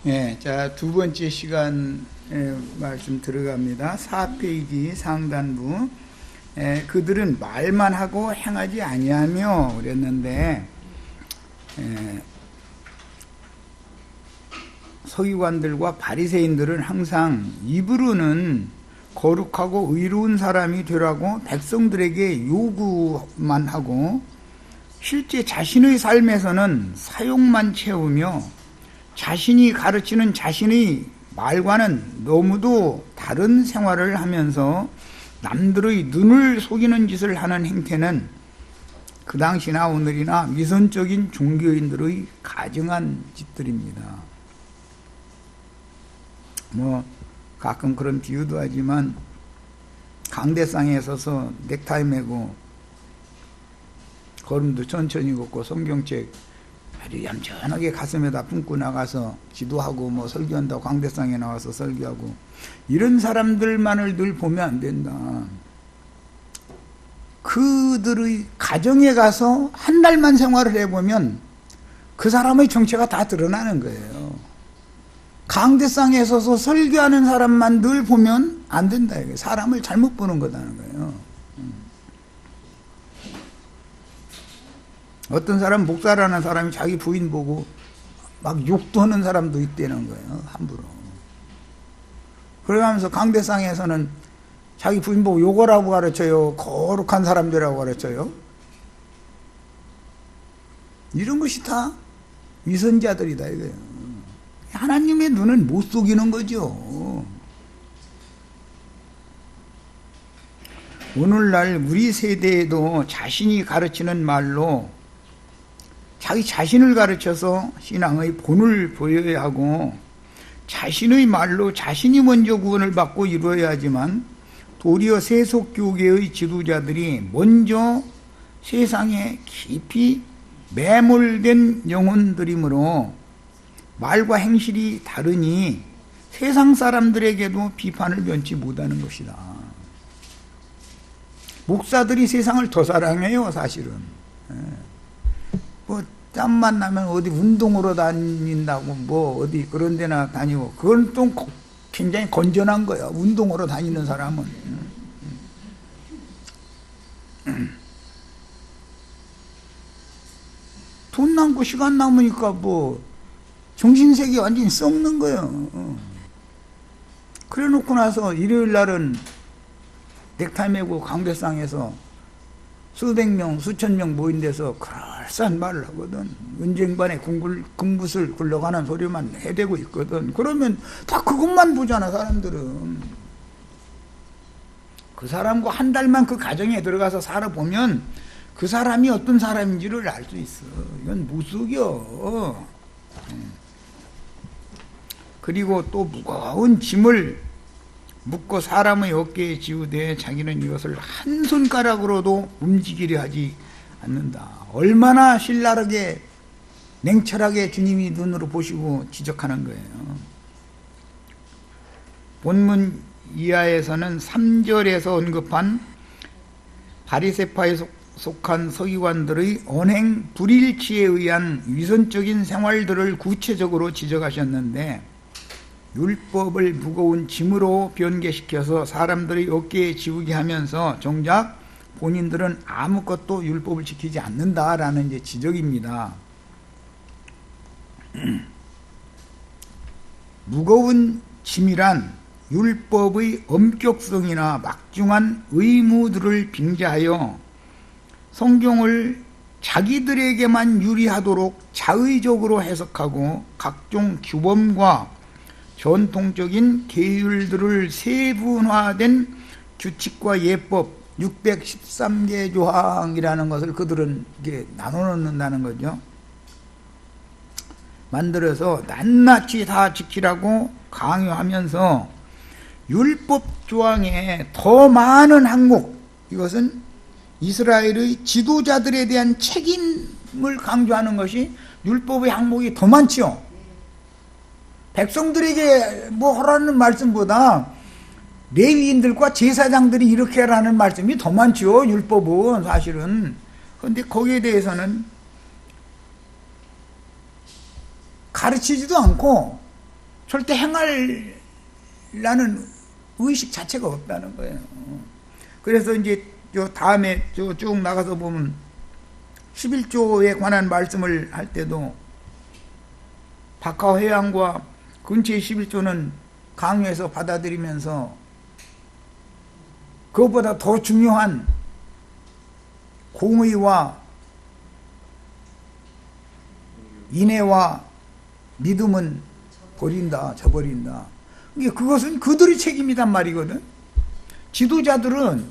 예, 자, 두 번째 시간에 말씀 들어갑니다. 4페이지 상단부. 그들은 말만 하고 행하지 아니하며 그랬는데, 서기관들과 바리새인들은 항상 입으로는 거룩하고 의로운 사람이 되라고 백성들에게 요구만 하고 실제 자신의 삶에서는 사욕만 채우며 자신이 가르치는 자신의 말과는 너무도 다른 생활을 하면서 남들의 눈을 속이는 짓을 하는 행태는 그 당시나 오늘이나 위선적인 종교인들의 가증한 짓들입니다. 가끔 그런 비유도 하지만 강대상에 서서 넥타이 매고 걸음도 천천히 걷고 성경책 아주 얌전하게 가슴에다 품고 나가서 기도하고 설교한다고 광대상에 나와서 설교하고 이런 사람들만을 늘 보면 안 된다. 그들의 가정에 가서 한 달만 생활을 해보면 그 사람의 정체가 다 드러나는 거예요. 강대상에 서서 설교하는 사람만 늘 보면 안 된다. 사람을 잘못 보는 거다는 거예요. 어떤 사람 목사라는 사람이 자기 부인 보고 막 욕도 하는 사람도 있다는 거예요. 함부로. 그러면서 강대상에서는 자기 부인 보고 욕하라고 가르쳐요. 거룩한 사람들이라고 가르쳐요. 이런 것이 다 위선자들이다 이거예요. 하나님의 눈은 못 속이는 거죠. 오늘날 우리 세대에도 자신이 가르치는 말로 자기 자신을 가르쳐서 신앙의 본을 보여야 하고 자신의 말로 자신이 먼저 구원을 받고 이루어야 하지만 도리어 세속교계의 지도자들이 먼저 세상에 깊이 매몰된 영혼들이므로 말과 행실이 다르니 세상 사람들에게도 비판을 면치 못하는 것이다. 목사들이 세상을 더 사랑해요, 사실은. 땀만 나면 어디 운동으로 다닌다고 어디 그런 데나 다니고 그건 좀 굉장히 건전한 거야. 운동으로 다니는 사람은. 돈 남고 시간 남으니까 정신색이 완전히 썩는 거예요. 그래 놓고 나서 일요일 날은 넥타이 매고 강대상에서 수백 명, 수천 명 모인 데서 그럴싸한 말을 하거든. 은쟁반에 금붓을 굴러가는 소리만 해대고 있거든. 그러면 다 그것만 보잖아, 사람들은. 그 사람과 한 달만 그 가정에 들어가서 살아보면 그 사람이 어떤 사람인지를 알 수 있어. 이건 못 속여. 그리고 또 무거운 짐을 묶고 사람의 어깨에 지우되 자기는 이것을 한 손가락으로도 움직이려 하지 않는다. 얼마나 신랄하게 냉철하게 주님이 눈으로 보시고 지적하는 거예요. 본문 이하에서는 3절에서 언급한 바리새파에 속한 서기관들의 언행 불일치에 의한 위선적인 생활들을 구체적으로 지적하셨는데 율법을 무거운 짐으로 변개시켜서 사람들의 어깨에 지우게 하면서 정작 본인들은 아무것도 율법을 지키지 않는다라는 이제 지적입니다. 무거운 짐이란 율법의 엄격성이나 막중한 의무들을 빙자하여 성경을 자기들에게만 유리하도록 자의적으로 해석하고 각종 규범과 전통적인 계율들을 세분화된 규칙과 예법 613개 조항이라는 것을 그들은 이렇게 나눠놓는다는 거죠. 만들어서 낱낱이 다 지키라고 강요하면서 율법 조항에 더 많은 항목, 이것은 이스라엘의 지도자들에 대한 책임을 강조하는 것이 율법의 항목이 더 많지요. 백성들에게 하라는 말씀보다 레위인들과 제사장들이 이렇게 하라는 말씀이 더 많죠. 율법은 사실은. 그런데 거기에 대해서는 가르치지도 않고 절대 행하려는 의식 자체가 없다는 거예요. 그래서 이제 저 다음에 쭉 나가서 보면 11조에 관한 말씀을 할 때도 박하회양과 근처의 11조는 강요해서 받아들이면서 그것보다 더 중요한 공의와 인애와 믿음은 버린다, 저버린다. 그것은 그들의 책임이란 말이거든. 지도자들은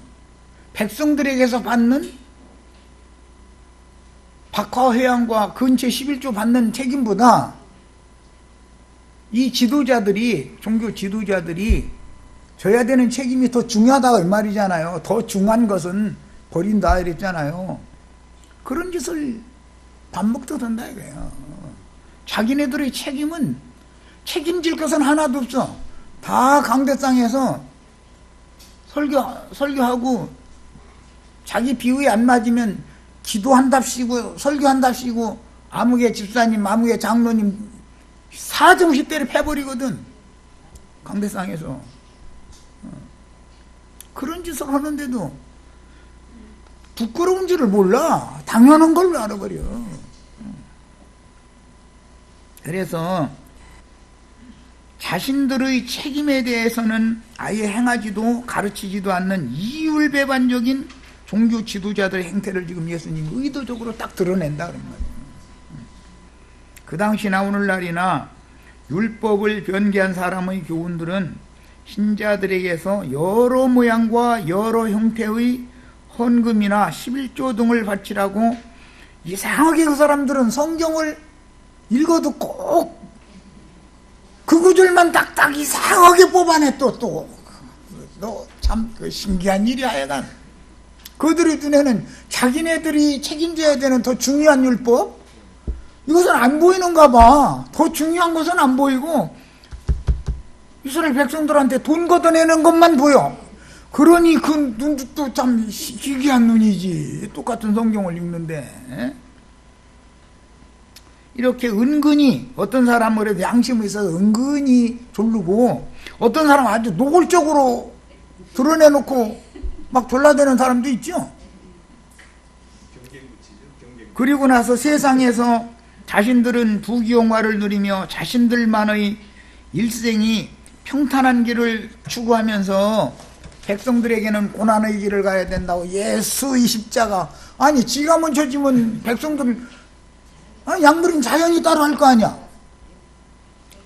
백성들에게서 받는 박하회양과 근처 11조 받는 책임보다 이 지도자들이, 종교 지도자들이 져야 되는 책임이 더 중요하다 이 말이잖아요. 더 중요한 것은 버린다 이랬잖아요. 그런 짓을 밥 먹듯 한다 이거예요. 자기네들의 책임은 책임질 것은 하나도 없어. 다 강대상에서 설교하고 자기 비유에 안 맞으면 기도한답시고 설교한답시고 아무개 집사님, 아무개 장로님 사정시 때려 패버리거든. 강대상에서. 그런 짓을 하는데도 부끄러운 줄을 몰라. 당연한 걸로 알아버려. 그래서 자신들의 책임에 대해서는 아예 행하지도 가르치지도 않는 이율배반적인 종교 지도자들의 행태를 지금 예수님이 의도적으로 딱 드러낸다 그런 말이에요. 그 당시나 오늘날이나 율법을 변개한 사람의 교훈들은 신자들에게서 여러 모양과 여러 형태의 헌금이나 11조 등을 바치라고 이상하게 그 사람들은 성경을 읽어도 꼭 그 구절만 딱딱 이상하게 뽑아내 또 참 신기한 일이야 하여간. 그들의 눈에는 자기네들이 책임져야 되는 더 중요한 율법 이것은 안 보이는가 봐. 더 중요한 것은 안 보이고 이스라엘 백성들한테 돈 걷어내는 것만 보여. 그러니 그 눈도 참 희귀한 눈이지. 똑같은 성경을 읽는데. 이렇게 은근히 어떤 사람은 그래도 양심이 있어서 은근히 졸르고 어떤 사람은 아주 노골적으로 드러내놓고 막 졸라대는 사람도 있죠. 그리고 나서 세상에서 자신들은 부귀영화를 누리며 자신들만의 일생이 평탄한 길을 추구하면서 백성들에게는 고난의 길을 가야 된다고 예수의 십자가. 아니 지가 먼저 지면 백성들 양들은 자연히 따라 할 거 아니야.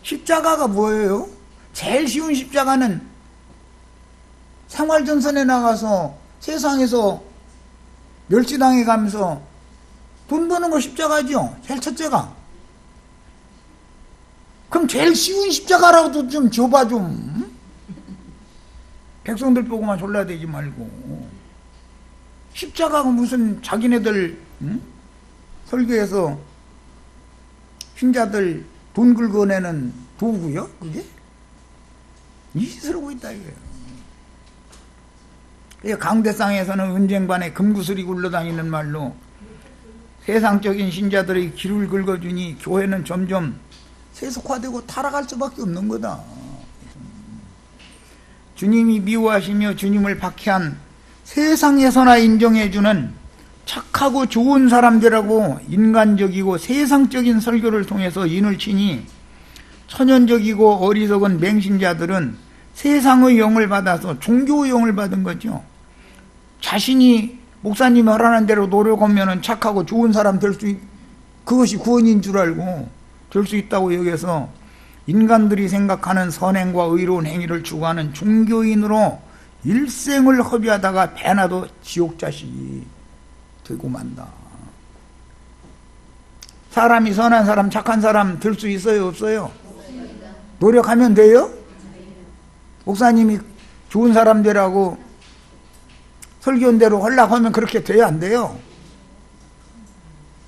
십자가가 뭐예요? 제일 쉬운 십자가는 생활전선에 나가서 세상에서 멸시당해 가면서 돈 버는 거 십자가죠. 제일 첫째가. 그럼 제일 쉬운 십자가라도 좀 줘봐 좀. 백성들 보고만 졸라대지 말고. 십자가가 무슨 자기네들 설교에서 신자들 돈 긁어내는 도구요? 그게? 이 짓을 하고 있다 이거예요. 강대상에서는 은쟁반에 금구슬이 굴러다니는 말로 세상적인 신자들의 길을 긁어주니 교회는 점점 세속화되고 타락할 수밖에 없는 거다. 주님이 미워하시며 주님을 박해한 세상에서나 인정해주는 착하고 좋은 사람들하고 인간적이고 세상적인 설교를 통해서 인을 치니 천연적이고 어리석은 맹신자들은 세상의 영을 받아서 종교의 영을 받은 거죠. 자신이 목사님이 하라는 대로 노력하면 착하고 좋은 사람 될 수 그것이 구원인 줄 알고 될 수 있다고 여겨서 인간들이 생각하는 선행과 의로운 행위를 추구하는 종교인으로 일생을 허비하다가 배나도 지옥 자식이 되고 만다. 사람이 선한 사람, 착한 사람 될 수 있어요, 없어요? 노력하면 돼요? 목사님이 좋은 사람 되라고 설교한 대로 하려고 그렇게 돼야 안 돼요?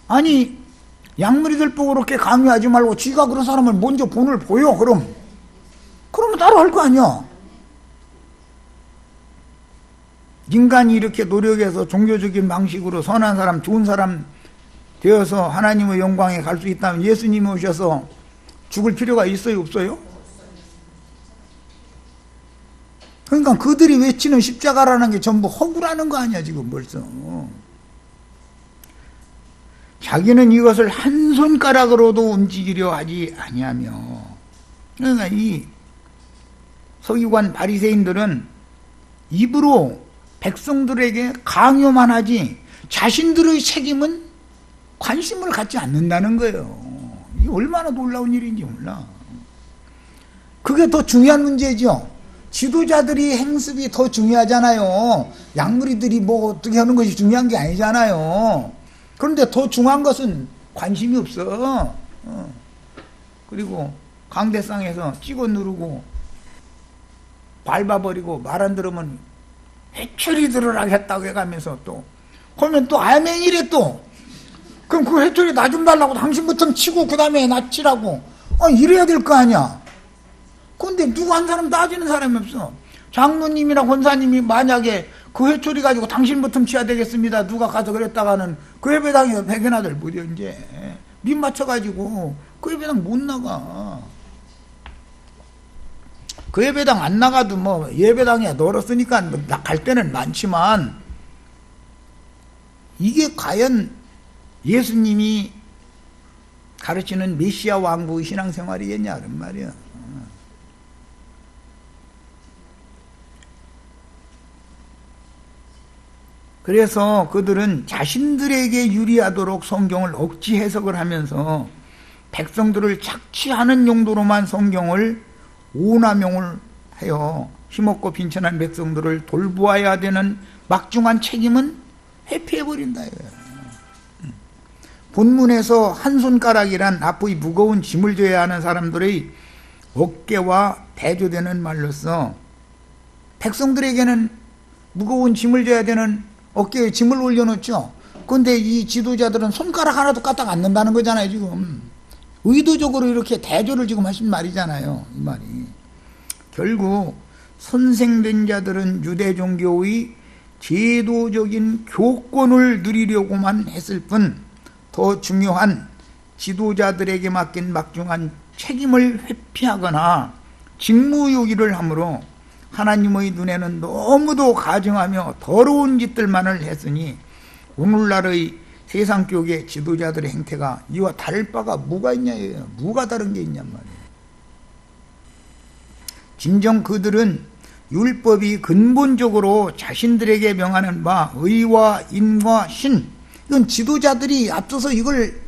아니 양무리들 보고 그렇게 강요하지 말고 지가 그런 사람을 먼저 본을 보여. 그러면 따로 할 거 아니야. 인간이 이렇게 노력해서 종교적인 방식으로 선한 사람, 좋은 사람 되어서 하나님의 영광에 갈 수 있다면 예수님이 오셔서 죽을 필요가 있어요, 없어요? 그러니까 그들이 외치는 십자가라는 게 전부 허구라는 거 아니야 지금 벌써. 자기는 이것을 한 손가락으로도 움직이려 하지 아니하며. 그러니까 이 서기관 바리새인들은 입으로 백성들에게 강요만 하지 자신들의 책임은 관심을 갖지 않는다는 거예요. 이게 얼마나 놀라운 일인지 몰라. 그게 더 중요한 문제죠. 지도자들이 행습이 더 중요하잖아요. 양무리들이 뭐 어떻게 하는 것이 중요한 게 아니잖아요. 그런데 더 중요한 것은 관심이 없어. 그리고 강대상에서 찍어 누르고 밟아버리고 말 안 들으면 회초리 들으라 했다고 해가면서 또 그러면 또 아멘이래 또. 그럼 그 회초리 나 좀 달라고 당신부터 치고 그 다음에 나 치라고. 이래야 될 거 아니야. 근데 누구 한 사람 따지는 사람이 없어. 장로님이나 권사님이 만약에 그 회초리 가지고 당신부터 치야 되겠습니다. 누가 가서 그랬다가는 그 예배당에 백연아들 무려 이제 밑 맞춰가지고 그 예배당 못 나가. 그 예배당 안 나가도 뭐 예배당에 멀었으니까 갈 때는 많지만 이게 과연 예수님이 가르치는 메시아 왕국의 신앙생활이겠냐 그런 말이야. 그래서 그들은 자신들에게 유리하도록 성경을 억지 해석을 하면서 백성들을 착취하는 용도로만 성경을 오남용을 해요. 힘없고 빈천한 백성들을 돌보아야 되는 막중한 책임은 회피해버린다 이거예요. 본문에서 한 손가락이란 앞의 무거운 짐을 져야 하는 사람들의 어깨와 대조되는 말로서 백성들에게는 무거운 짐을 져야 되는 어깨에 짐을 올려놓죠. 그런데 이 지도자들은 손가락 하나도 까딱 않는다는 거잖아요 지금. 의도적으로 이렇게 대조를 지금 하신 말이잖아요 이 말이. 결국 선생된 자들은 유대 종교의 제도적인 교권을 누리려고만 했을 뿐 더 중요한 지도자들에게 맡긴 막중한 책임을 회피하거나 직무유기를 하므로 하나님의 눈에는 너무도 가증하며 더러운 짓들만을 했으니 오늘날의 세상교계 지도자들의 행태가 이와 다를 바가 뭐가 있냐, 뭐가 다른 게 있냔 말이에요. 진정 그들은 율법이 근본적으로 자신들에게 명하는 바 의와 인과 신, 이건 지도자들이 앞서서 이걸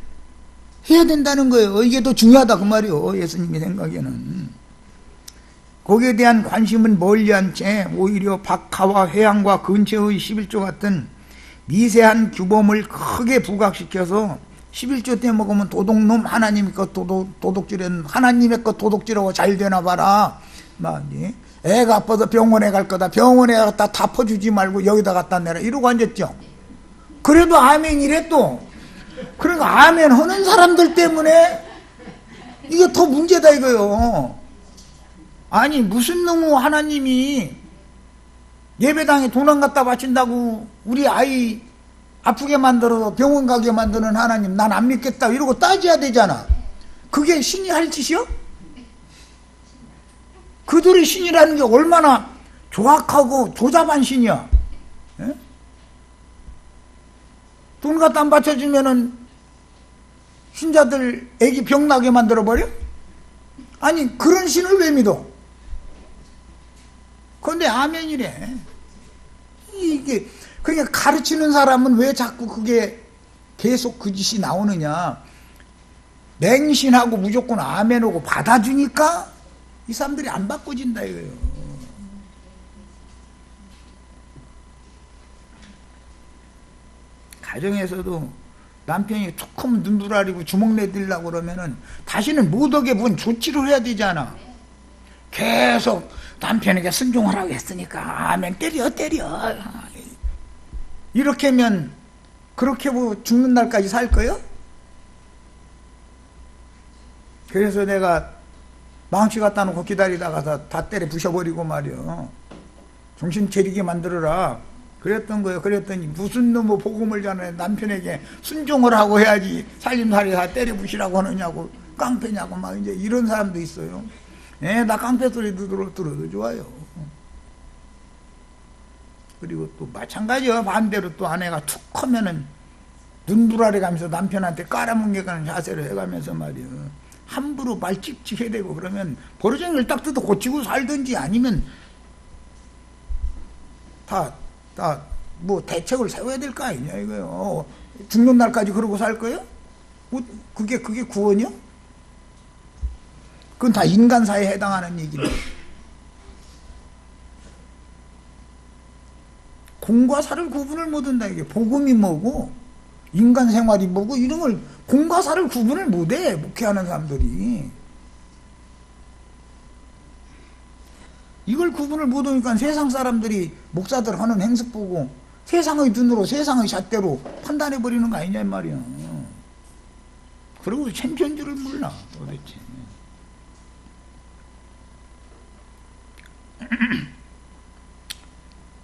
해야 된다는 거예요. 이게 더 중요하다 그 말이에요. 예수님이 생각에는. 거기에 대한 관심은 멀리한 채 오히려 박하와 회양과 근처의 11조 같은 미세한 규범을 크게 부각시켜서 11조 때 먹으면 도둑놈 하나님의 것 도둑질은 하나님의 것 도둑질하고 잘 되나 봐라. 막 애가 아파서 병원에 갈 거다. 병원에 갖다 다 퍼주지 말고 여기다 갖다 내라. 이러고 앉았죠. 그래도 아멘이래 또. 그러니까 아멘 하는 사람들 때문에 이게 더 문제다 이거요. 아니 무슨 놈의 하나님이 예배당에 돈 안 갖다 바친다고 우리 아이 아프게 만들어서 병원 가게 만드는 하나님 난 안 믿겠다 이러고 따져야 되잖아. 그게 신이 할 짓이요? 그들의 신이라는 게 얼마나 조악하고 조잡한 신이야. 에? 돈 갖다 안 바쳐주면은 신자들 애기 병나게 만들어버려? 아니 그런 신을 왜 믿어? 그런데 아멘이래. 이게 그러니까 가르치는 사람은 왜 자꾸 그게 계속 그 짓이 나오느냐. 맹신하고 무조건 아멘하고 받아주니까 이 사람들이 안 바꿔진다 이거예요. 가정에서도 남편이 툭하면 눈물 아리고 주먹 내들려고 그러면은 다시는 못 오게 뭔 조치를 해야 되잖아. 계속 남편에게 순종하라고 했으니까 아멘 때려 이렇게 하면 그렇게 뭐 죽는 날까지 살 거요? 그래서 내가 망치 갖다 놓고 기다리다가 다 때려 부셔버리고 말이요. 정신 차리게 만들어라 그랬던 거예요. 그랬더니 무슨 놈의 복음을 전해 남편에게 순종을 하고 해야지 살림살이 다 때려 부시라고 하느냐고 깡패냐고 막 이제 이런 사람도 있어요. 나 깡패 소리 들어도 좋아요. 그리고 또 마찬가지야. 반대로 또 아내가 툭 하면은 눈부라리 가면서 남편한테 깔아뭉개가는 자세를 해가면서 말이야. 함부로 말 찍찍 해대고 그러면 버르장을 딱 뜯어 고치고 살든지 아니면 뭐 대책을 세워야 될 거 아니냐 이거요. 죽는 날까지 그러고 살 거예요? 뭐 그게 구원이요? 그건 다 인간사에 해당하는 얘기네. 공과 사를 구분을 못한다 이게. 복음이 뭐고 인간 생활이 뭐고 이런 걸 공과 사를 구분을 못해 목회하는 사람들이. 이걸 구분을 못하니까 세상 사람들이 목사들 하는 행습 보고 세상의 눈으로 세상의 잣대로 판단해버리는 거 아니냐 이 말이야. 그리고 챔피언 줄을 몰라 도대체.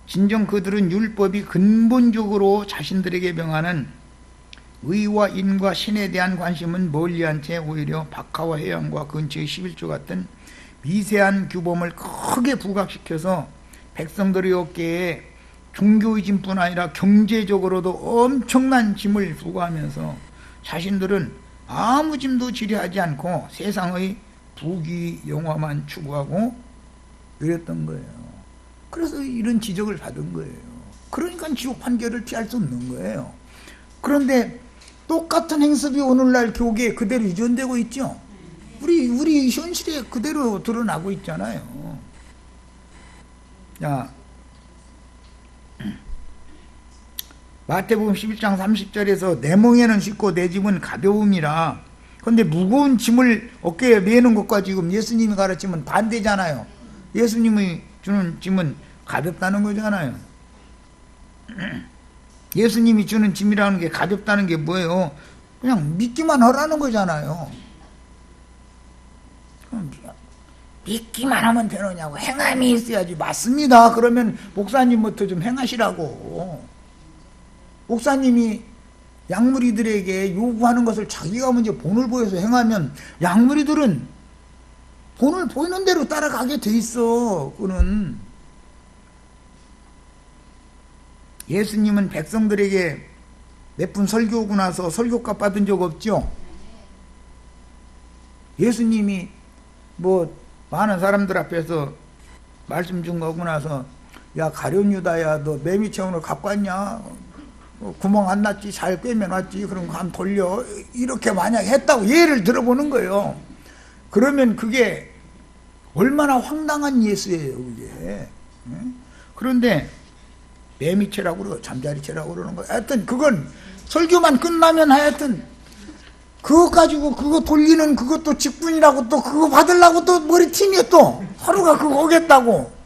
진정 그들은 율법이 근본적으로 자신들에게 명하는 의와 인과 신에 대한 관심은 멀리한 채 오히려 박하와 해양과 근처의 11조 같은 미세한 규범을 크게 부각시켜서 백성들의 어깨에 종교의 짐뿐 아니라 경제적으로도 엄청난 짐을 부과하면서 자신들은 아무 짐도 지려하지 않고 세상의 부귀 영화만 추구하고 이랬던 거예요. 그래서 이런 지적을 받은 거예요. 그러니까 지옥 판결을 피할 수 없는 거예요. 그런데 똑같은 행습이 오늘날 교계에 그대로 유전되고 있죠. 우리 현실에 그대로 드러나고 있잖아요. 자, 마태복음 11장 30절에서 내 멍에는 쉽고 내 짐은 가벼움이라. 그런데 무거운 짐을 어깨에 매는 것과 지금 예수님이 가르치면 반대잖아요. 예수님이 주는 짐은 가볍다는 거잖아요. 예수님이 주는 짐이라는 게 가볍다는 게 뭐예요? 그냥 믿기만 하라는 거잖아요. 믿기만 하면 되느냐고. 행함이 있어야지. 맞습니다. 그러면 목사님부터 좀 행하시라고. 목사님이 양무리들에게 요구하는 것을 자기가 먼저 본을 보여서 행하면 양무리들은 본을 보이는 대로 따라가게 돼 있어. 그는 예수님은 백성들에게 몇 분 설교하고 나서 설교값 받은 적 없죠? 예수님이 뭐 많은 사람들 앞에서 말씀 준 거고 나서 야 가룟 유다야 너 매미체온을 갖고 왔냐? 구멍 안 났지? 잘 꿰매놨지? 그럼 한 돌려. 이렇게 만약에 했다고 예를 들어보는 거예요. 그러면 그게 얼마나 황당한 예수예요 그게. 그런데 매미체라고 그러고 잠자리체라고 그러는 거예요. 하여튼 그건 설교만 끝나면 하여튼 그거 가지고 그거 돌리는 그것도 직분이라고 또 그거 받으려고 또 머리팀이 또 하루가 그거 오겠다고.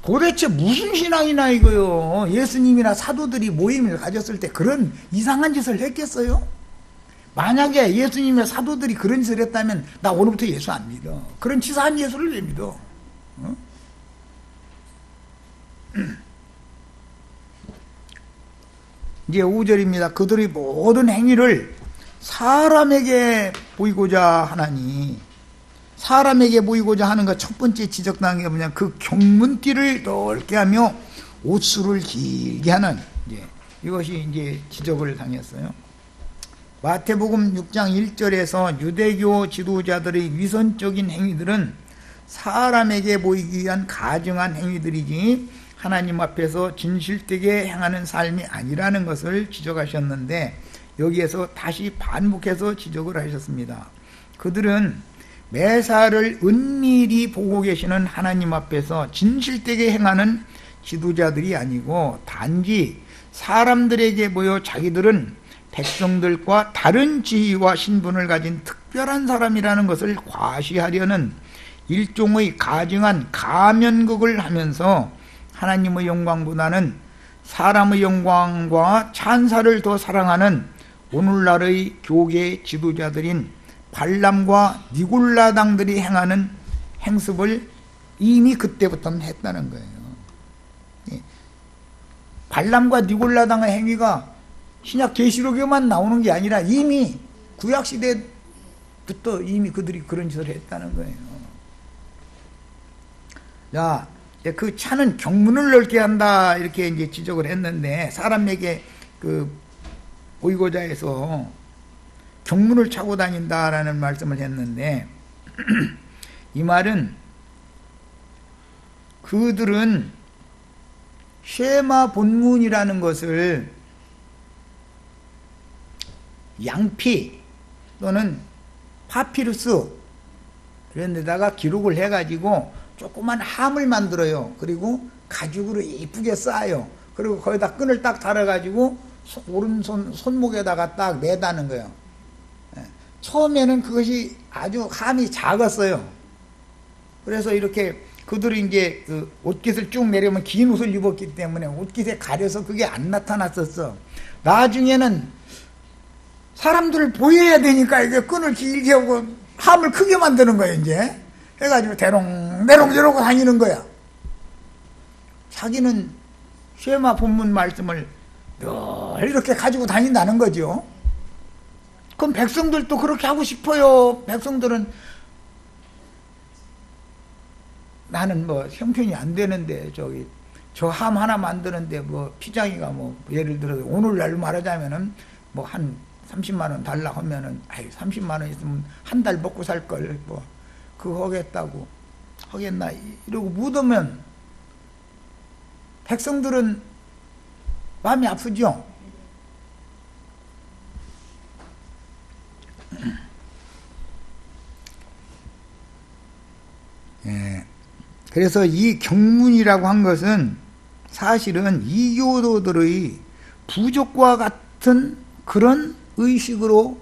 도대체 무슨 신앙이나 이거요. 예수님이나 사도들이 모임을 가졌을 때 그런 이상한 짓을 했겠어요? 만약에 예수님의 사도들이 그런 짓을 했다면 나 오늘부터 예수 안 믿어. 그런 치사한 예수를 왜 믿어? 어? 이제 5절입니다. 그들의 모든 행위를 사람에게 보이고자 하나니, 사람에게 보이고자 하는 것 첫 번째 지적당한 게 뭐냐, 그 경문띠를 넓게 하며 옷수를 길게 하는, 이것이 이제 지적을 당했어요. 마태복음 6장 1절에서 유대교 지도자들의 위선적인 행위들은 사람에게 보이기 위한 가증한 행위들이지 하나님 앞에서 진실되게 행하는 삶이 아니라는 것을 지적하셨는데, 여기에서 다시 반복해서 지적을 하셨습니다. 그들은 매사를 은밀히 보고 계시는 하나님 앞에서 진실되게 행하는 지도자들이 아니고 단지 사람들에게 보여 자기들은 백성들과 다른 지위와 신분을 가진 특별한 사람이라는 것을 과시하려는 일종의 가증한 가면극을 하면서 하나님의 영광보다는 사람의 영광과 찬사를 더 사랑하는 오늘날의 교계 지도자들인 발람과 니골라당들이 행하는 행습을 이미 그때부터 했다는 거예요. 발람과 니골라당의 행위가 신약 계시록에만 나오는 게 아니라 이미 구약시대부터 이미 그들이 그런 짓을 했다는 거예요. 자, 그 차는 경문을 넓게 한다 이렇게 이제 지적을 했는데 사람에게 그 보이고자 해서 경문을 차고 다닌다라는 말씀을 했는데 이 말은 그들은 쉐마 본문이라는 것을 양피 또는 파피루스 이런 데다가 기록을 해가지고 조그만 함을 만들어요. 그리고 가죽으로 이쁘게 쌓아요. 그리고 거기다 끈을 딱 달아가지고 오른손 손목에다가 딱 매다는 거예요. 처음에는 그것이 아주 함이 작았어요. 그래서 이렇게 그들이 이제 그 옷깃을 쭉 내려면 긴 옷을 입었기 때문에 옷깃에 가려서 그게 안 나타났었어. 나중에는 사람들을 보여야 되니까 이게 끈을 길게 하고 함을 크게 만드는 거예요, 이제. 해가지고 대롱대롱 저러고 다니는 거야. 자기는 쉐마 본문 말씀을 늘 이렇게 가지고 다닌다는 거죠. 그럼 백성들도 그렇게 하고 싶어요. 백성들은 나는 뭐 형편이 안 되는데 저 함 하나 만드는데 뭐 피장이가 뭐 예를 들어서 오늘날 말하자면은 뭐 한 30만 원 달라 하면은 아이 30만 원 있으면 한 달 먹고 살 걸 뭐 그거 하겠다고 하겠나 이러고 묻으면 백성들은 마음이 아프죠. 예. 그래서 이 경문이라고 한 것은 사실은 이교도들의 부족과 같은 그런 의식으로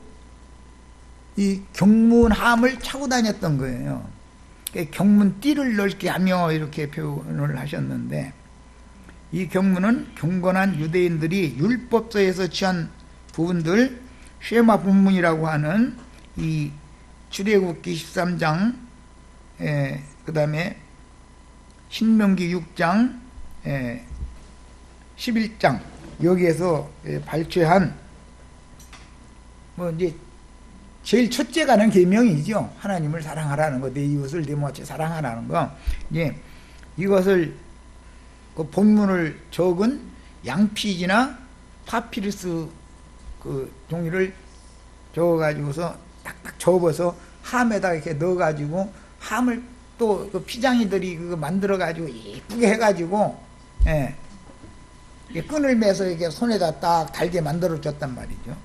이 경문함을 차고 다녔던 거예요. 경문띠를 넓게 하며 이렇게 표현을 하셨는데 이 경문은 경건한 유대인들이 율법서에서 취한 부분들 쉐마 본문이라고 하는 이 출애굽기 13장 그 다음에 신명기 6장 11장 여기에서 발췌한 뭐 이제 제일 첫째가는 계명이죠. 하나님을 사랑하라는 거, 내 이웃을 내 몸같이 사랑하라는 거. 이제 이것을 그 본문을 적은 양피지나 파피루스 그 종이를 적어가지고서 딱딱 접어서 함에다 이렇게 넣어가지고 함을 또 그 피장이들이 그거 만들어가지고 이쁘게 해가지고 끈을 매서 이렇게 손에다 딱 달게 만들어줬단 말이죠.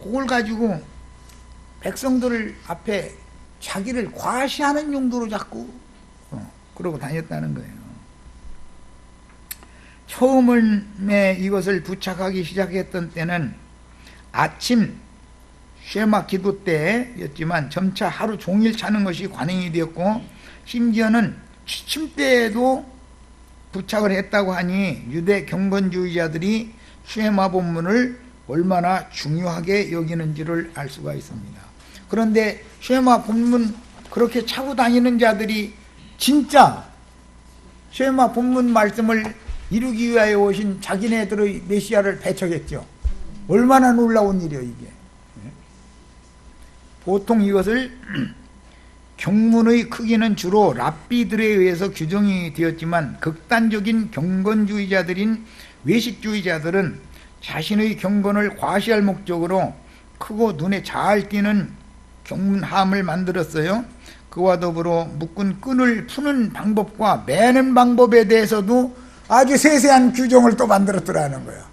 그걸 가지고 백성들 앞에 자기를 과시하는 용도로 자꾸 그러고 다녔다는 거예요. 처음에 이것을 부착하기 시작했던 때는 아침 쉐마 기도 때였지만 점차 하루 종일 차는 것이 관행이 되었고 심지어는 취침 때에도 부착을 했다고 하니 유대 경건주의자들이 쉐마 본문을 얼마나 중요하게 여기는지를 알 수가 있습니다. 그런데 쉐마 본문 그렇게 차고 다니는 자들이 진짜 쉐마 본문 말씀을 이루기 위하여 오신 자기네들의 메시아를 배척했죠. 얼마나 놀라운 일이에요 이게. 보통 이것을 경문의 크기는 주로 랍비들에 의해서 규정이 되었지만 극단적인 경건주의자들인 외식주의자들은 자신의 경건을 과시할 목적으로 크고 눈에 잘 띄는 경문함을 만들었어요. 그와 더불어 묶은 끈을 푸는 방법과 매는 방법에 대해서도 아주 세세한 규정을 또 만들었더라는 거예요.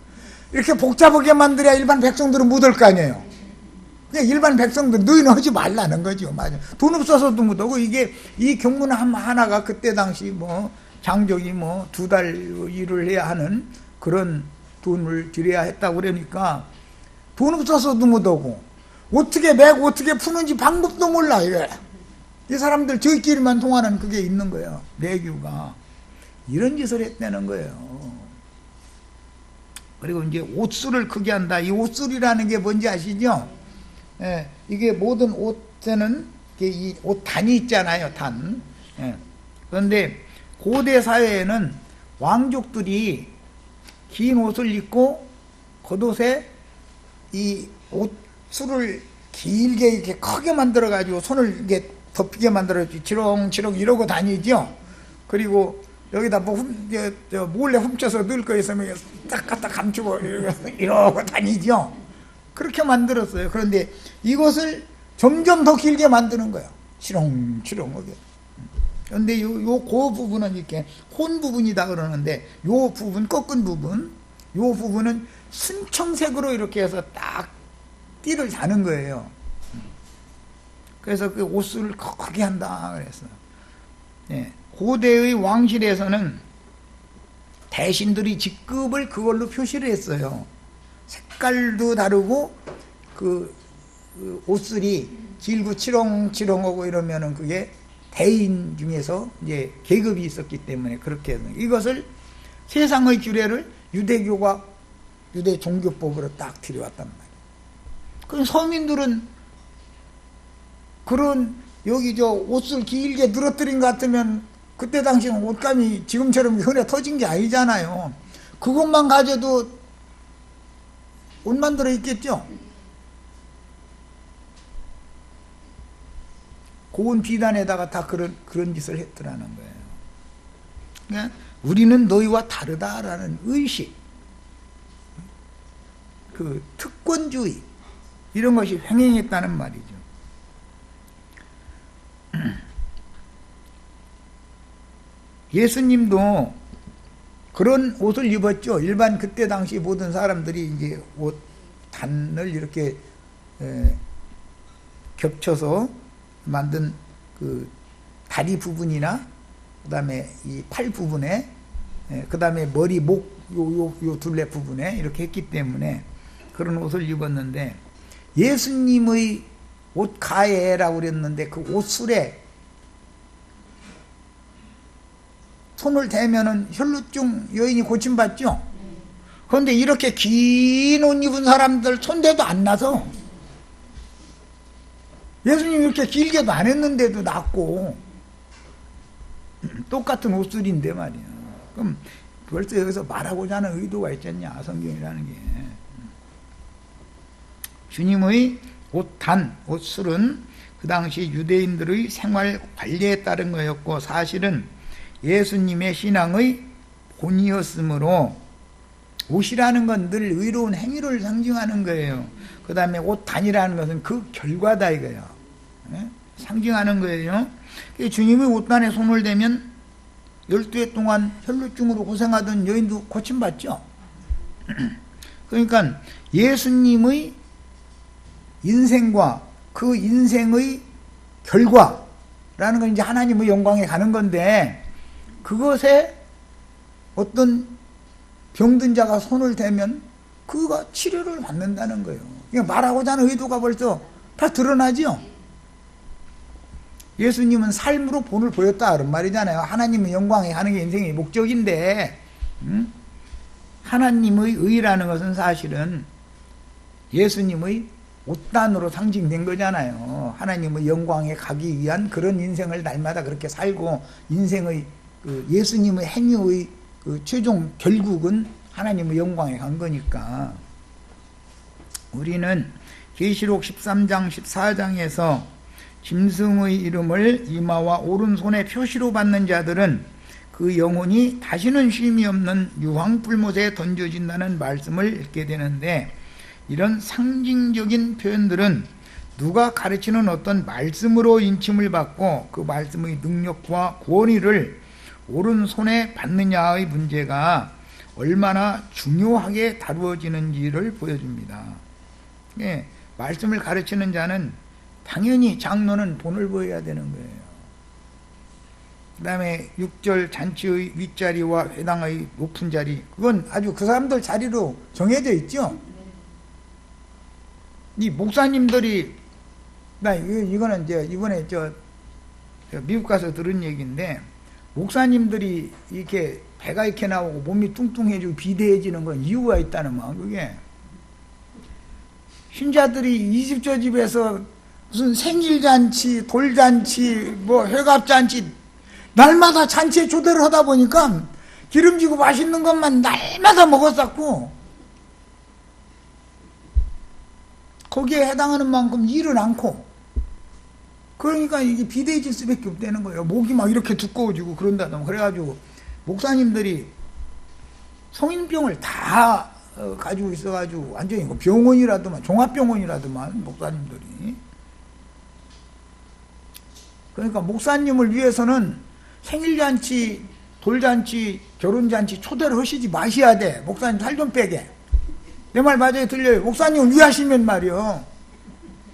이렇게 복잡하게 만들어야 일반 백성들은 묻을 거 아니에요. 그냥 일반 백성들 너희는 하지 말라는 거죠. 맞아. 돈 없어서도 못하고 이게 이 경문 하나가 그때 당시 뭐 장족이 뭐 2달 일을 해야 하는 그런 돈을 들여야 했다고 그러니까 돈 없어서도 못하고 어떻게 매고 어떻게 푸는지 방법도 몰라. 이 사람들 저희끼리만 통하는 그게 있는 거예요. 내규가. 이런 짓을 했다는 거예요. 그리고 이제 옷술을 크게 한다. 이 옷술이라는 게 뭔지 아시죠? 이게 모든 옷에는 이 옷 단이 있잖아요. 단. 그런데 고대 사회에는 왕족들이 긴 옷을 입고 겉옷에 이 옷술을 길게 이렇게 크게 만들어 가지고 손을 이렇게 덮이게 만들어 지렁지렁 이러고 다니죠. 그리고 여기다 뭐 몰래 훔쳐서 넣을 거 있으면 딱 갖다 감추고 이러고 다니죠. 그렇게 만들었어요. 그런데 이것을 점점 더 길게 만드는 거예요. 치렁치렁하게. 그런데 요 부분은 이렇게 혼 부분이다 그러는데, 요 부분, 꺾은 부분, 요 부분은 순청색으로 이렇게 해서 딱 띠를 다는 거예요. 그래서 그 옷을 크게 한다 그랬어요. 예. 고대의 왕실에서는 대신들이 직급을 그걸로 표시를 했어요. 색깔도 다르고 그 옷슬이 길고 치렁치렁하고 이러면은 그게 대인 중에서 이제 계급이 있었기 때문에 그렇게 해서 이것을 세상의 규례를 유대교가 유대 종교법으로 딱 들여왔단 말이에요. 그럼 서민들은 그런 여기 저 옷을 길게 늘어뜨린 것 같으면 그때 당시는 옷감이 지금처럼 흔해 터진 게 아니잖아요. 그것만 가져도 옷 만들어 있겠죠. 고운 비단에다가 다 그런 짓을 했더라는 거예요. 그러니까 우리는 너희와 다르다라는 의식, 그 특권주의 이런 것이 횡행했다는 말이죠. 예수님도 그런 옷을 입었죠. 일반 그때 당시 모든 사람들이 이제 옷 단을 이렇게 겹쳐서 만든 그 다리 부분이나 그다음에 이 팔 부분에 그다음에 머리 목 요 둘레 부분에 이렇게 했기 때문에 그런 옷을 입었는데, 예수님의 옷가에라고 그랬는데 그 옷술에 손을 대면은 혈루증 여인이 고침받죠. 그런데 이렇게 긴 옷 입은 사람들 손대도 안 나서, 예수님이 이렇게 길게도 안 했는데도 낫고 똑같은 옷술인데 말이야. 그럼 벌써 여기서 말하고자 하는 의도가 있잖냐, 성경이라는 게. 주님의 옷단, 옷술은 그 당시 유대인들의 생활 관리에 따른 거였고, 사실은 예수님의 신앙의 본이었으므로 옷이라는 건 늘 의로운 행위를 상징하는 거예요. 그 다음에 옷단이라는 것은 그 결과다 이거예요. 상징하는 거예요. 주님의 옷단에 손을 대면 12해 동안 혈루증으로 고생하던 여인도 고침받죠. 그러니까 예수님의 인생과 그 인생의 결과라는 건 이제 하나님의 영광에 가는 건데, 그것에 어떤 병든 자가 손을 대면 그가 치료를 받는다는 거예요. 그러니까 말하고자 하는 의도가 벌써 다 드러나죠. 예수님은 삶으로 본을 보였다 그런 말이잖아요. 하나님의 영광에 가는 게 인생의 목적인데, 하나님의 의라는 것은 사실은 예수님의 옷단으로 상징된 거잖아요. 하나님의 영광에 가기 위한 그런 인생을 날마다 그렇게 살고, 인생의 그 예수님의 행위의 그 최종 결국은 하나님의 영광에 간 거니까. 우리는 계시록 13장 14장에서 짐승의 이름을 이마와 오른손에 표시로 받는 자들은 그 영혼이 다시는 쉼이 없는 유황불못에 던져진다는 말씀을 읽게 되는데, 이런 상징적인 표현들은 누가 가르치는 어떤 말씀으로 인침을 받고 그 말씀의 능력과 권위를 오른손에 받느냐의 문제가 얼마나 중요하게 다루어지는지를 보여줍니다. 예, 말씀을 가르치는 자는 당연히 장로는 본을 보여야 되는 거예요. 그 다음에 6절 잔치의 윗자리와 회당의 높은 자리, 그건 아주 그 사람들 자리로 정해져 있죠. 이 목사님들이, 이거는 이제 이번에 미국 가서 들은 얘기인데, 목사님들이 이렇게 배가 이렇게 나오고 몸이 뚱뚱해지고 비대해지는 건 이유가 있다는 거. 그게 신자들이 이 집 저 집에서 무슨 생일잔치, 돌잔치, 뭐 회갑잔치 날마다 잔치에 초대를 하다 보니까 기름지고 맛있는 것만 날마다 먹었었고, 거기에 해당하는 만큼 일은 않고, 그러니까 이게 비대해질 수밖에 없다는 거예요. 목이 막 이렇게 두꺼워지고 그런다던. 그래가지고 목사님들이 성인병을 다 가지고 있어가지고 완전히 병원이라도만, 종합병원이라도만, 목사님들이. 그러니까 목사님을 위해서는 생일잔치, 돌잔치, 결혼잔치 초대를 하시지 마셔야 돼. 목사님 살 좀 빼게. 내 말 맞아요? 들려요? 목사님을 위하시면 말이요,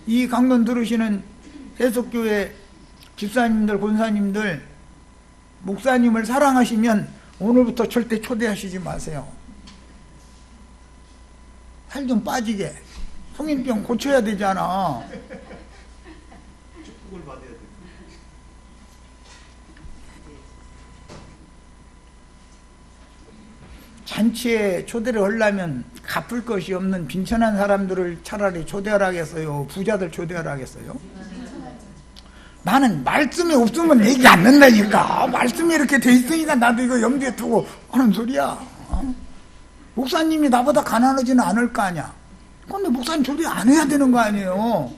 이 강론 들으시는 해석교회 집사님들, 권사님들, 목사님을 사랑하시면 오늘부터 절대 초대하시지 마세요. 살 좀 빠지게. 성인병 고쳐야 되잖아. 축복을 받아야 돼. 잔치에 초대를 하려면 갚을 것이 없는 빈천한 사람들을 차라리 초대하라겠어요? 부자들 초대하라겠어요? 나는 말씀이 없으면 얘기 안 된다니까. 말씀이 이렇게 돼 있으니까 나도 이거 염두에 두고 하는 소리야. 목사님이 나보다 가난하지는 않을 거 아니야. 근데 목사님 초대 안 해야 되는 거 아니에요.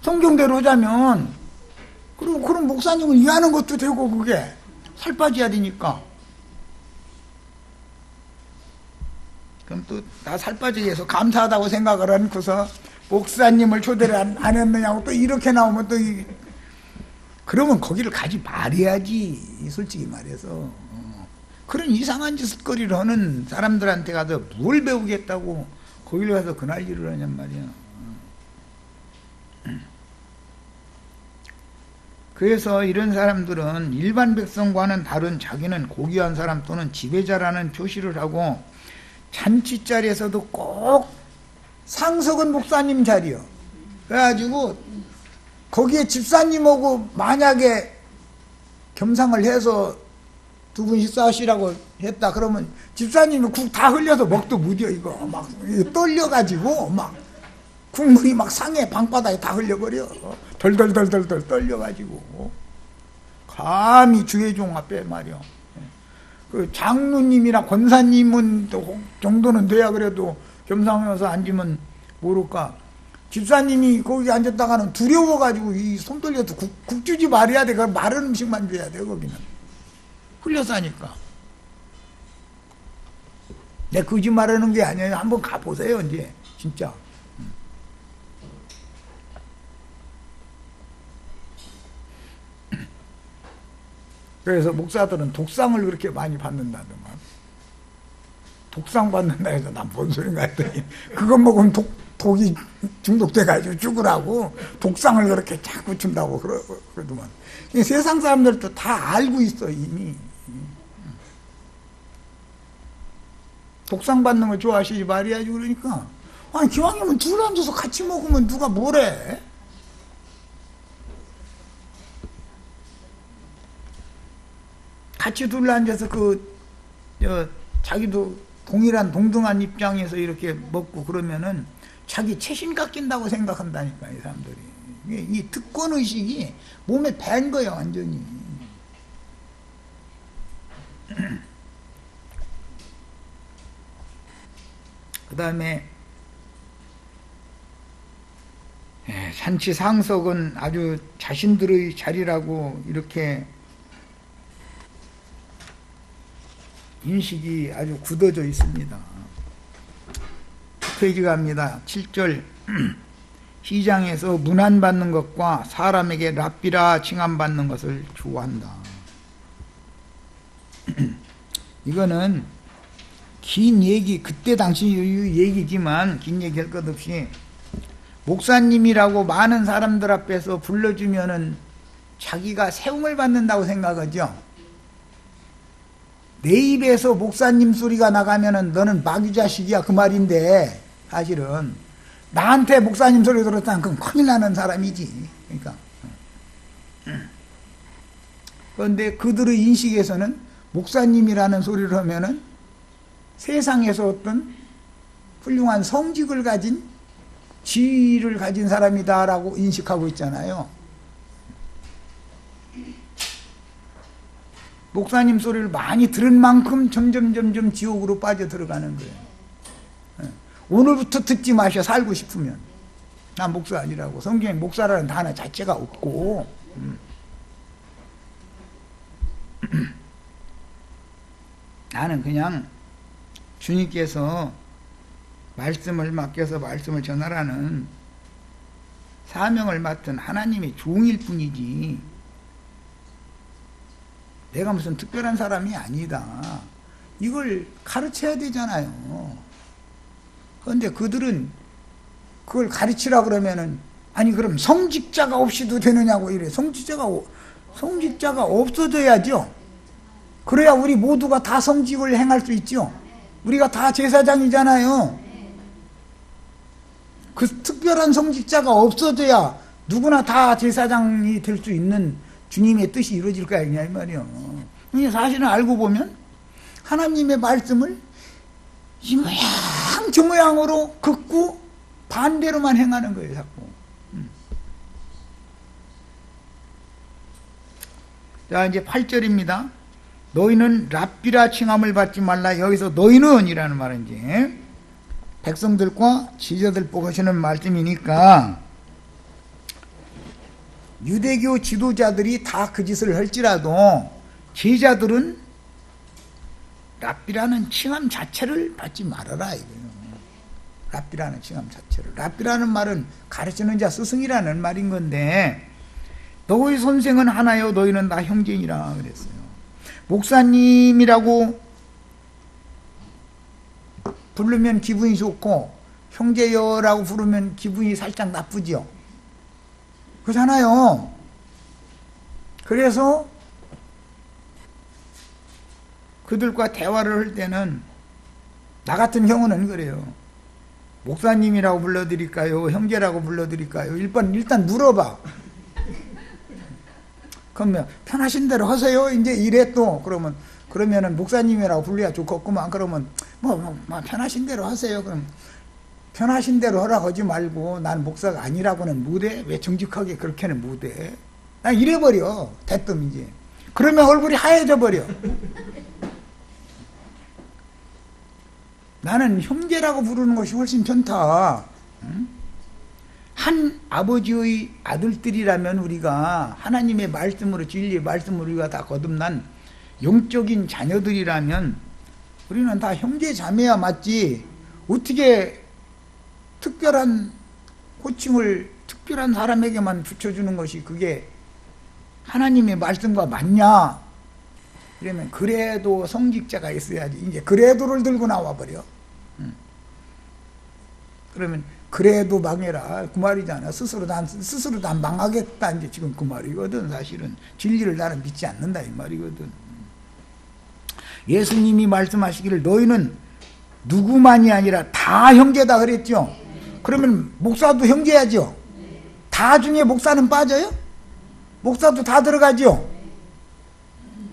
성경대로 하자면. 그리고 그럼 목사님을 이해하는 것도 되고, 그게 살 빠져야 되니까. 그럼 또 나 살 빠지기 위해서 감사하다고 생각을 하고서 목사님을 초대를 안 했느냐고 또 이렇게 나오면 또 그러면 거기를 가지 말아야지. 솔직히 말해서. 그런 이상한 짓거리를 하는 사람들한테 가서 뭘 배우겠다고 거기를 가서 그날 일을 하냔 말이야. 그래서 이런 사람들은 일반 백성과는 다른 자기는 고귀한 사람 또는 지배자라는 표시를 하고, 잔치 자리에서도 꼭 상석은 목사님 자리요. 그래가지고 거기에 집사님하고 만약에 겸상을 해서 두 분 식사하시라고 했다 그러면 집사님이 국 다 흘려서 먹도 무뎌. 이거 막 떨려가지고 막 국물이 막 상에 방바닥에 다 흘려버려. 덜덜덜덜덜 떨려가지고. 감히 주의 종 앞에 말이야. 그 장로님이나 권사님은 정도는 돼야 그래도 겸상해서 앉으면 모를까. 집사님이 거기 앉았다가는 두려워가지고 이 손 떨려도 국 주지 말아야 돼. 그 마른 음식만 줘야 돼. 거기는 흘려서 하니까. 내 거짓말하는 게 아니에요. 한번 가보세요. 이제 진짜. 그래서 목사들은 독상을 그렇게 많이 받는다더만. 독상 받는다 해서 난 뭔 소린가 했더니 그거 먹으면 독이 중독돼가지고 죽으라고 독상을 그렇게 자꾸 준다고 그러더만. 세상 사람들도 다 알고 있어 이미. 독상 받는 걸 좋아하시지 말아야지. 그러니까 아니 기왕이면 둘 앉아서 같이 먹으면 누가 뭐래. 같이 둘 앉아서 자기도 동등한 입장에서 이렇게 먹고 그러면은 자기 체신 깎인다고 생각한다니까, 이 사람들이. 이 특권의식이 몸에 밴 거야, 완전히. 그 다음에, 잔치 상석은 아주 자신들의 자리라고 이렇게 인식이 아주 굳어져 있습니다. 페이지 갑니다. 7절. 시장에서 문안받는 것과 사람에게 랍비라 칭함받는 것을 좋아한다. 이거는 긴 얘기, 그때 당시 얘기지만 긴 얘기할 것 없이 목사님이라고 많은 사람들 앞에서 불러주면은 자기가 세움을 받는다고 생각하죠. 내 입에서 목사님 소리가 나가면은 너는 마귀 자식이야, 그 말인데, 사실은 나한테 목사님 소리 들었다면 그건 큰일 나는 사람이지. 그러니까. 그런데 그들의 인식에서는 목사님이라는 소리를 하면은 세상에서 어떤 훌륭한 성직을 가진, 지위를 가진 사람이다라고 인식하고 있잖아요. 목사님 소리를 많이 들은 만큼 점점 지옥으로 빠져 들어가는 거예요. 오늘부터 듣지 마셔, 살고 싶으면. 난 목사 아니라고. 성경에 목사라는 단어 자체가 없고, 나는 그냥 주님께서 말씀을 맡겨서 말씀을 전하라는 사명을 맡은 하나님의 종일 뿐이지 내가 무슨 특별한 사람이 아니다. 이걸 가르쳐야 되잖아요. 그런데 그들은 그걸 가르치라 그러면은 아니 그럼 성직자가 없이도 되느냐고 이래. 성직자가 없어져야죠. 그래야 우리 모두가 다 성직을 행할 수 있죠. 우리가 다 제사장이잖아요. 그 특별한 성직자가 없어져야 누구나 다 제사장이 될 수 있는 주님의 뜻이 이루어질 거 아니냐 이 말이요. 사실은 알고 보면 하나님의 말씀을 이 모양 저 모양으로 긋고 반대로만 행하는 거예요 자꾸. 자 이제 8절입니다. 너희는 랍비라 칭함을 받지 말라. 여기서 너희는 이라는 말은 이제 백성들과 지자들 보시는 말씀이니까 유대교 지도자들이 다 그 짓을 할지라도 제자들은 랍비라는 칭함 자체를 받지 말아라 이거예요. 랍비라는 칭함 자체를. 랍비라는 말은 가르치는 자 스승이라는 말인 건데 너희 선생은 하나요 너희는 다 형제이라 그랬어요. 목사님이라고 부르면 기분이 좋고 형제여라고 부르면 기분이 살짝 나쁘죠. 그렇잖아요. 그래서 그들과 대화를 할 때는 나 같은 경우는 그래요. 목사님이라고 불러드릴까요? 형제라고 불러드릴까요? 일단 물어봐. 그러면 편하신 대로 하세요. 이제 이래 또 그러면은 목사님이라고 불러야 좋겠구만. 그러면 뭐 편하신 대로 하세요. 그럼 편하신 대로 하라고 하지 말고 난 목사가 아니라고는 못해. 왜 정직하게 그렇게는 못해. 난 이래버려. 대뜸 이제. 그러면 얼굴이 하얘져 버려. 나는 형제라고 부르는 것이 훨씬 편타. 한 아버지의 아들들이라면 우리가 하나님의 말씀으로 진리의 말씀으로 우리가 다 거듭난 영적인 자녀들이라면 우리는 다 형제 자매야 맞지. 어떻게 특별한 호칭을 특별한 사람에게만 붙여주는 것이 그게 하나님의 말씀과 맞냐? 그러면 그래도 성직자가 있어야지. 이제 그래도를 들고 나와버려. 그러면 그래도 망해라 그 말이잖아. 스스로 난 망하겠다 이제 지금 그 말이거든. 사실은 진리를 나는 믿지 않는다 이 말이거든. 예수님이 말씀하시기를 너희는 누구만이 아니라 다 형제다 그랬죠. 그러면 목사도 형제야죠. 다 중에 목사는 빠져요? 목사도 다 들어가죠.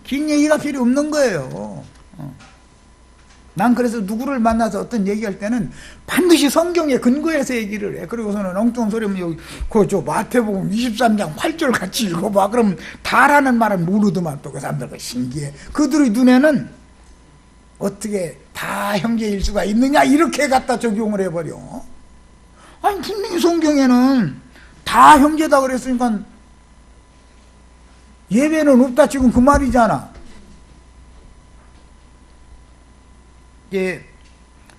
긴 얘기가 필요 없는 거예요. 난 그래서 누구를 만나서 어떤 얘기할 때는 반드시 성경에 근거해서 얘기를 해. 그리고서는 엉뚱한 소리면 여기 저 마태복음 23장 8절 같이 읽어봐. 그럼 다라는 말은 모르더만 또 그 사람들 신기해. 그들의 눈에는 어떻게 다 형제일 수가 있느냐 이렇게 갖다 적용을 해버려. 아니 분명히 성경에는 다 형제다 그랬으니까 예외는 없다 지금 그 말이잖아. 예,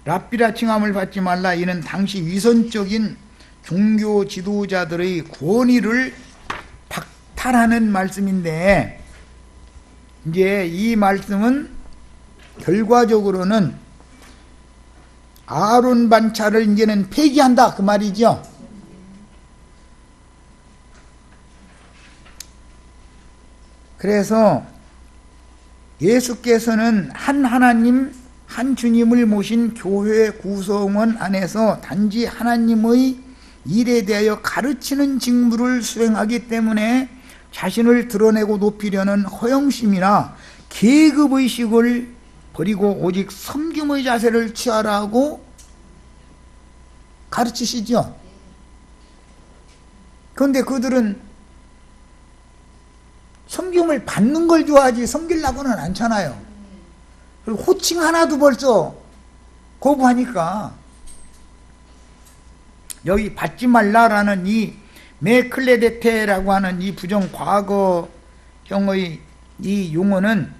랍비라 칭함을 받지 말라. 이는 당시 위선적인 종교 지도자들의 권위를 박탈하는 말씀인데 이제 이 말씀은 결과적으로는 아론 반차를 이제는 폐기한다 그 말이죠. 그래서 예수께서는 한 하나님 한 주님을 모신 교회 구성원 안에서 단지 하나님의 일에 대하여 가르치는 직무를 수행하기 때문에 자신을 드러내고 높이려는 허영심이나 계급의식을 버리고 오직 섬김의 자세를 취하라고 가르치시죠. 그런데 그들은 섬김을 받는 걸 좋아하지 섬기려고는 않잖아요. 그리고 호칭 하나도 벌써 거부하니까 여기 받지 말라라는 이 메클레데테라고 하는 이 부정 과거형의 이 용어는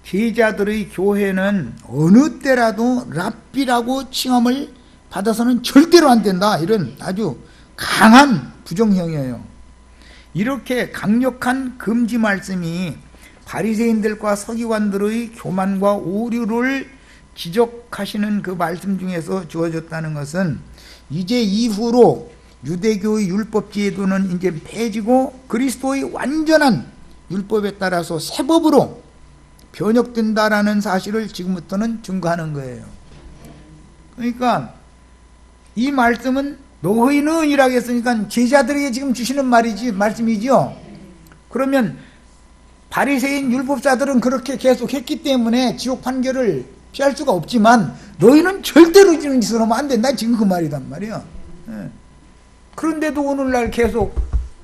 제자들의 교회는 어느 때라도 랍비라고 칭함을 받아서는 절대로 안 된다. 이런 아주 강한 부정형이에요. 이렇게 강력한 금지 말씀이 바리새인들과 서기관들의 교만과 오류를 지적하시는 그 말씀 중에서 주어졌다는 것은 이제 이후로 유대교의 율법 제도는 이제 폐지고 그리스도의 완전한 율법에 따라서 새 법으로 변혁된다라는 사실을 지금부터는 증거하는 거예요. 그러니까 이 말씀은 너희는 은이라고 했으니까 제자들에게 지금 주시는 말씀이지요. 그러면 바리새인 율법자들은 그렇게 계속 했기 때문에 지옥 판결을 피할 수가 없지만 너희는 절대로 이런 짓을 하면 안 된다. 지금 그 말이단 말이야. 그런데도 오늘날 계속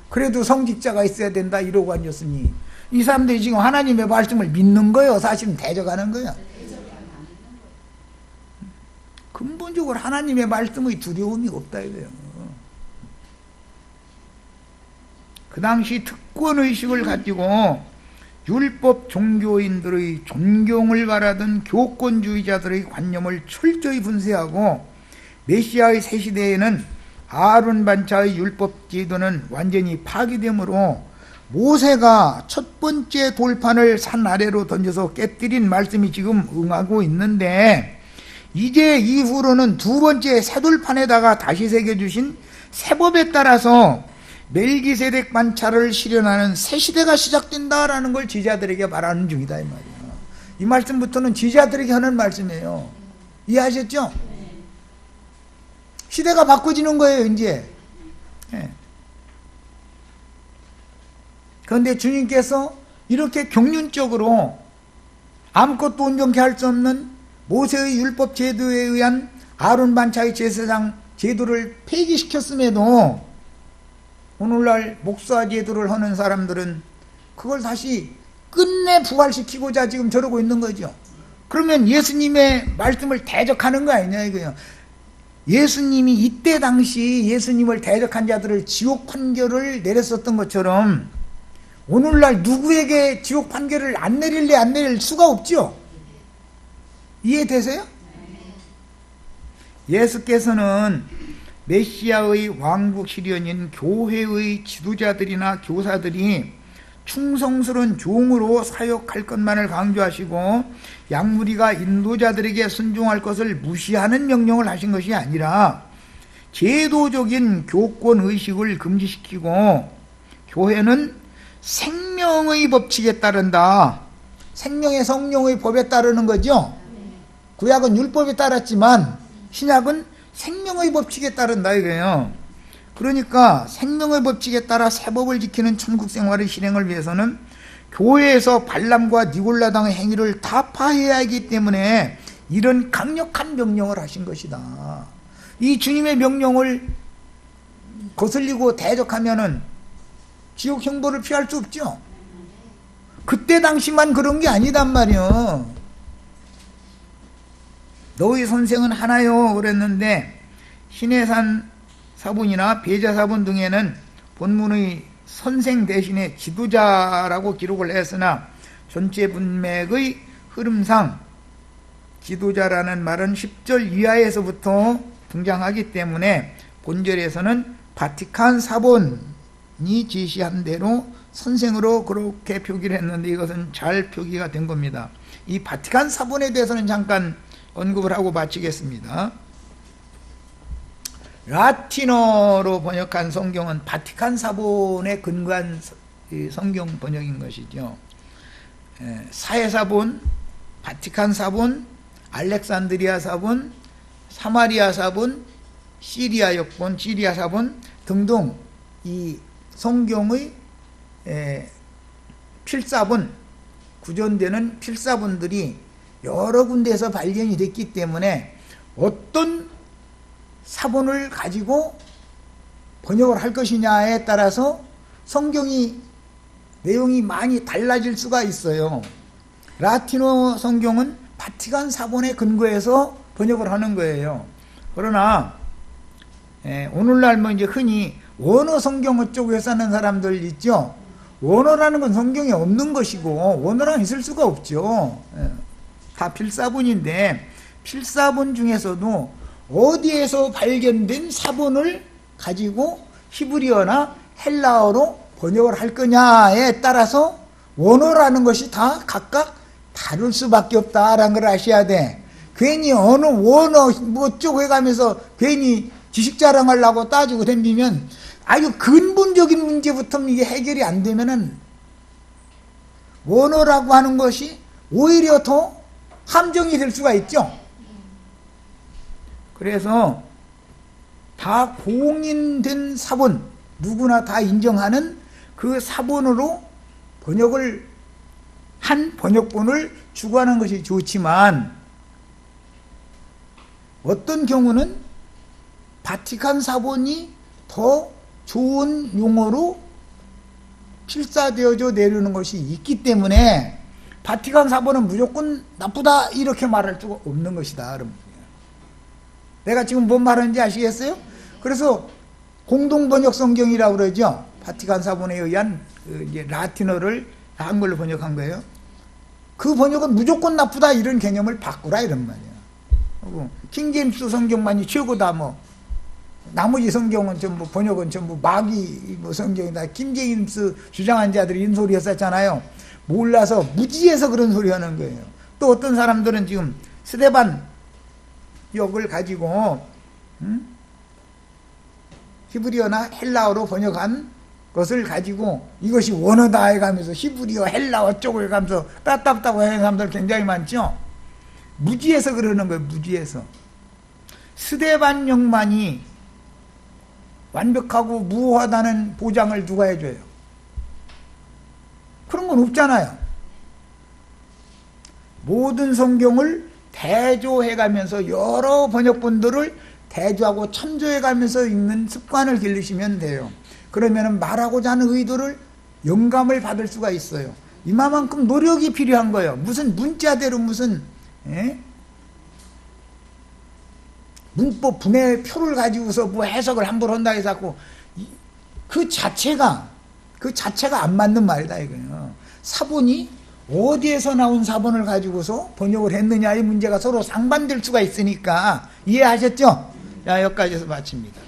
그래도 성직자가 있어야 된다 이러고 앉았으니 이 사람들이 지금 하나님의 말씀을 믿는 거예요? 사실은 대적하는 거야? 근본적으로 하나님의 말씀의 두려움이 없다 이거예요. 그 당시 특권의식을 가지고 율법 종교인들의 존경을 바라던 교권주의자들의 관념을 철저히 분쇄하고 메시아의 새 시대에는 아론 반차의 율법 제도는 완전히 파기되므로 모세가 첫 번째 돌판을 산 아래로 던져서 깨뜨린 말씀이 지금 응하고 있는데 이제 이후로는 두 번째 새 돌판에다가 다시 새겨주신 새 법에 따라서 멜기세덱 반차를 실현하는 새 시대가 시작된다라는 걸 제자들에게 말하는 중이다 이 말이에요. 이 말씀부터는 제자들에게 하는 말씀이에요. 이해하셨죠? 시대가 바꿔지는 거예요 이제. 그런데 주님께서 이렇게 경륜적으로 아무것도 온전케 할 수 없는 모세의 율법 제도에 의한 아론 반차의 제사장 제도를 폐기시켰음에도 오늘날 목사 제도를 하는 사람들은 그걸 다시 끝내 부활시키고자 지금 저러고 있는 거죠. 그러면 예수님의 말씀을 대적하는 거 아니냐 이거예요. 예수님이 이때 당시 예수님을 대적한 자들을 지옥 판결을 내렸었던 것처럼 오늘날 누구에게 지옥 판결을 안 내릴래 안 내릴 수가 없죠. 이해되세요? 예수께서는 메시아의 왕국 실현인 교회의 지도자들이나 교사들이 충성스러운 종으로 사역할 것만을 강조하시고 양무리가 인도자들에게 순종할 것을 무시하는 명령을 하신 것이 아니라 제도적인 교권의식을 금지시키고 교회는 생명의 법칙에 따른다. 생명의 성령의 법에 따르는 거죠. 구약은 율법에 따랐지만 신약은 생명의 법칙에 따른다 이거예요. 그러니까 생명의 법칙에 따라 새 법을 지키는 천국 생활의 실행을 위해서는 교회에서 발람과 니골라당의 행위를 타파해야 하기 때문에 이런 강력한 명령을 하신 것이다. 이 주님의 명령을 거슬리고 대적하면은 지옥 형벌을 피할 수 없죠. 그때 당시만 그런 게 아니단 말이요. 너희 선생은 하나요 그랬는데 신해산 사본이나 배자사본 등에는 본문의 선생 대신에 지도자라고 기록을 했으나 전체 문맥의 흐름상 지도자라는 말은 10절 이하에서부터 등장하기 때문에 본절에서는 바티칸 사본이 지시한 대로 선생으로 그렇게 표기를 했는데 이것은 잘 표기가 된 겁니다. 이 바티칸 사본에 대해서는 잠깐 언급을 하고 마치겠습니다. 라틴어로 번역한 성경은 바티칸 사본에 근거한 성경 번역인 것이죠. 사해사본, 바티칸 사본, 알렉산드리아 사본, 사마리아 사본, 시리아 역본, 시리아 사본 등등 이 성경의 필사본, 구전되는 필사본들이 여러 군데에서 발견이 됐기 때문에 어떤 사본을 가지고 번역을 할 것이냐에 따라서 성경이 내용이 많이 달라질 수가 있어요. 라틴어 성경은 바티칸 사본에 근거해서 번역을 하는 거예요. 그러나 오늘날 뭐 이제 흔히 원어 성경을 쪽에 쓰는 사람들 있죠. 원어라는 건 성경에 없는 것이고 원어랑 있을 수가 없죠. 다 필사본인데 필사본 중에서도 어디에서 발견된 사본을 가지고 히브리어나 헬라어로 번역을 할 거냐에 따라서 원어라는 것이 다 각각 다를 수밖에 없다라는 걸 아셔야 돼. 괜히 어느 원어 뭐 쪽 해가면서 괜히 지식 자랑하려고 따지고 댕기면 아주 근본적인 문제부터 이게 해결이 안 되면은 원어라고 하는 것이 오히려 더 함정이 될 수가 있죠. 그래서 다 공인된 사본, 누구나 다 인정하는 그 사본으로 번역을 한 번역본을 추구하는 것이 좋지만 어떤 경우는 바티칸 사본이 더 좋은 용어로 필사되어져 내려오는 것이 있기 때문에 바티칸 사본은 무조건 나쁘다 이렇게 말할 수가 없는 것이다. 내가 지금 뭔 말하는지 아시겠어요? 그래서 공동번역 성경이라고 그러죠. 바티칸 사본에 의한 이제 라틴어를 한글로 번역한 거예요. 그 번역은 무조건 나쁘다 이런 개념을 바꾸라 이런 말이야. 킹제임스 성경만이 최고다 뭐 나머지 성경은 전부 번역은 전부 마귀 뭐 성경이다. 킹제임스 주장한 자들이 이런 소리 했었잖아요. 몰라서 무지해서 그런 소리 하는 거예요. 또 어떤 사람들은 지금 스데반 역을 가지고 히브리어나 헬라어로 번역한 것을 가지고 이것이 원어다 해가면서 히브리어 헬라어 쪽을 가면서 따따따고 하는 사람들 굉장히 많죠. 무지해서 그러는 거예요. 무지해서. 스데반역만이 완벽하고 무호하다는 보장을 누가 해줘요? 그런 건 없잖아요. 모든 성경을 대조해가면서 여러 번역본들을 대조하고 참조해가면서 읽는 습관을 기르시면 돼요. 그러면 말하고자 하는 의도를 영감을 받을 수가 있어요. 이만큼 노력이 필요한 거예요. 무슨 문자대로 무슨 문법 분해 표를 가지고서 뭐 해석을 함부로 한다 해서 그 자체가 안 맞는 말이다 이거예요. 사본이 어디에서 나온 사본을 가지고서 번역을 했느냐의 문제가 서로 상반될 수가 있으니까 이해하셨죠? 자, 여기까지 해서 마칩니다.